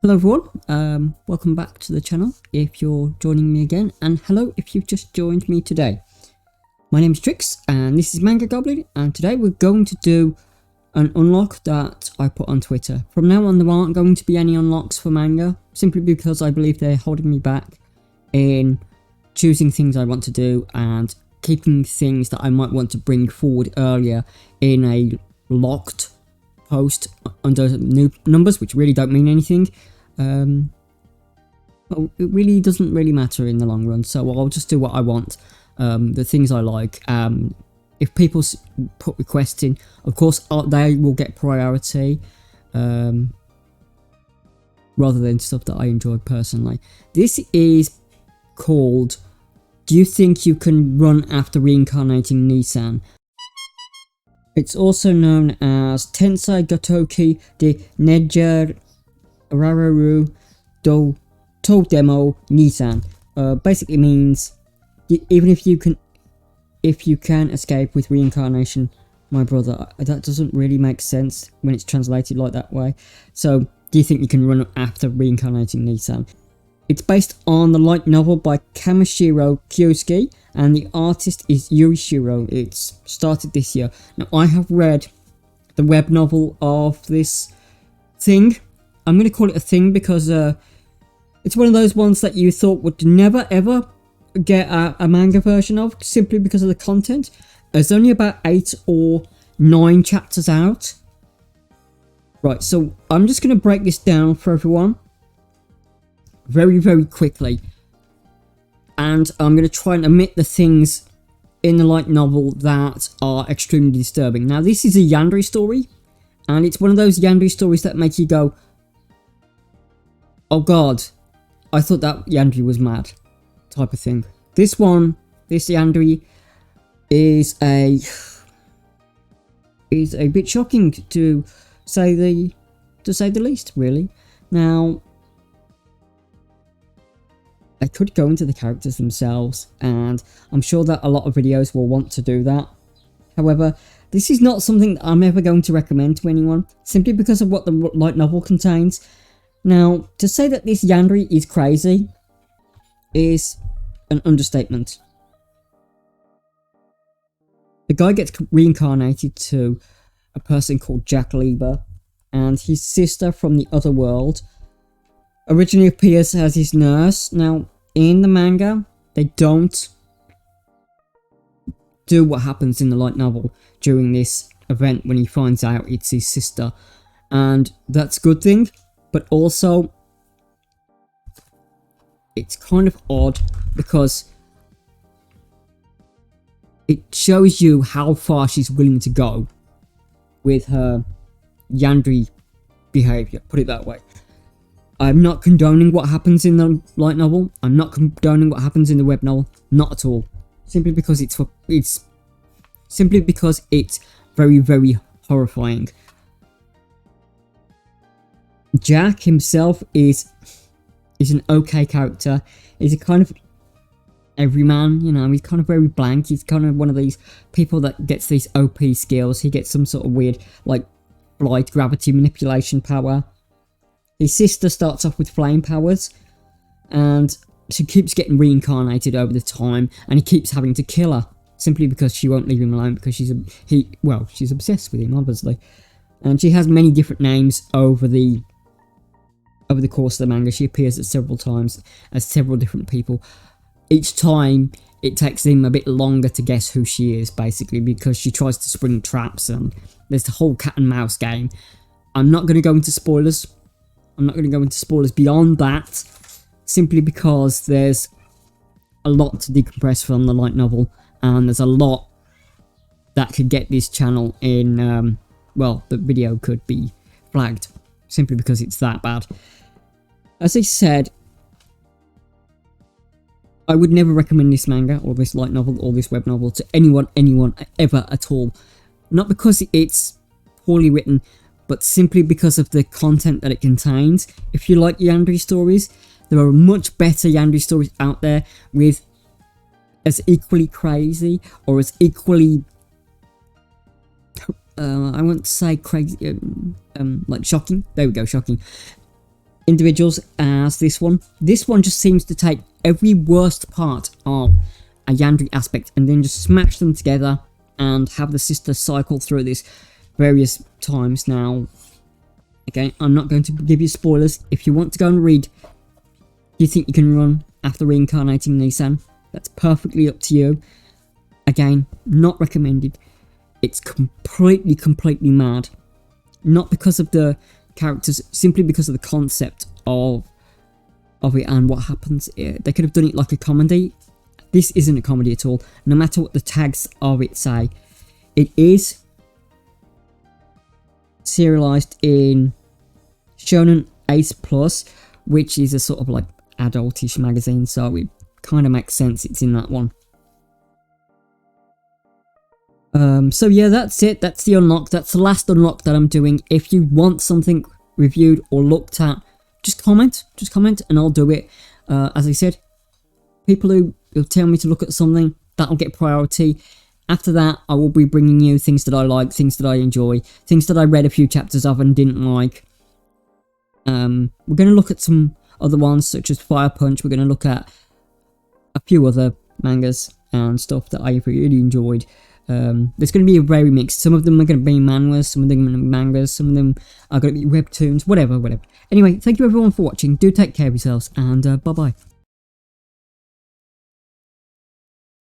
Hello everyone, welcome back to the channel if you're joining me again, and hello if you've just joined me today. My name is Trix and this is Manga Goblin, and today we're going to do an unlock that I put on Twitter. From now on there aren't going to be any unlocks for manga, simply because I believe they're holding me back in choosing things I want to do and keeping things that I might want to bring forward earlier in a locked post under new numbers, which really don't mean anything. Well, it really doesn't really matter in the long run, so I'll just do what I want, the things I like. If people put requests in, of course they will get priority, rather than stuff that I enjoy personally. This is called Do You Think You Can Run After Reincarnating Nii-san? It's also known as Tensei Gotoki de Nigerareru do Todemo Nii-san. Basically means even if you can escape with reincarnation, my brother. That doesn't really make sense when it's translated like that way. So, do you think you can run after reincarnating Nii-san? It's based on the light novel by KAMISHIRO Kyousuke, and the artist is Yurishiro. It's started this year. Now, I have read the web novel of this thing. I'm going to call it a thing because it's one of those ones that you thought would never ever get a manga version of, simply because of the content. There's only about 8 or 9 chapters out. Right, so I'm just going to break this down for everyone very quickly, and I'm going to try and omit the things in the light novel that are extremely disturbing. Now, this is a Yandere story, and it's one of those Yandere stories that make you go, oh god, I thought that Yandere was mad, type of thing. This Yandere is a bit shocking to say the least, really. Now, I could go into the characters themselves, and I'm sure that a lot of videos will want to do that. However, this is not something that I'm ever going to recommend to anyone, simply because of what the light novel contains. Now, to say that this Yandere is crazy is an understatement. The guy gets reincarnated to a person called Jack Lieber, and his sister from the other world originally appears as his nurse. Now, in the manga, they don't do what happens in the light novel during this event when he finds out it's his sister, and that's a good thing, but also it's kind of odd because it shows you how far she's willing to go with her Yandere behaviour, put it that way. I'm not condoning what happens in the light novel. I'm not condoning what happens in the web novel. Not at all. Simply because it's very horrifying. Jack himself is an okay character. He's a kind of everyman, you know. He's kind of very blank. He's kind of one of these people that gets these OP skills. He gets some sort of weird, like, flight, gravity manipulation power. His sister starts off with flame powers, and she keeps getting reincarnated over the time, and he keeps having to kill her simply because she won't leave him alone, because she's obsessed with him, obviously. And she has many different names over the course of the manga. She appears at several times as several different people. Each time it takes him a bit longer to guess who she is, basically, because she tries to spring traps, and there's the whole cat and mouse game. I'm not going to go into spoilers. Beyond that, simply because there's a lot to decompress from the light novel, and there's a lot that could get this channel in, well, the video could be flagged, simply because it's that bad. As I said, I would never recommend this manga, or this light novel, or this web novel to anyone, ever at all. Not because it's poorly written, but simply because of the content that it contains. If you like Yandere stories, there are much better Yandere stories out there with as equally crazy, or as equally I won't say crazy, like shocking. There we go, shocking. individuals as this one. This one just seems to take every worst part of a Yandere aspect and then just smash them together and have the sister cycle through this various times. Now, again, I'm not going to give you spoilers. If you want to go and read, you think you can run after Reincarnating Nii-san, that's perfectly up to you. Again, not recommended. It's completely mad. Not because of the characters, simply because of the concept of it and what happens. They could have done it like a comedy. This isn't a comedy at all, no matter what the tags of it say. It is serialized in Shonen Ace Plus, which is a sort of like adultish magazine, so it kind of makes sense it's in that one. So yeah, that's it. That's the unlock. That's the last unlock that I'm doing. If you want something reviewed or looked at, just comment and I'll do it. As I said, people who tell me to look at something, that'll get priority. After that, I will be bringing you things that I like, things that I enjoy, things that I read a few chapters of and didn't like. We're going to look at some other ones, such as Fire Punch. We're going to look at a few other mangas and stuff that I really enjoyed. There's going to be a very mix. Some of them are going to be mangas, some of them are going to be mangas, some of them are going to be webtoons, whatever. Anyway, thank you everyone for watching. Do take care of yourselves, and bye-bye.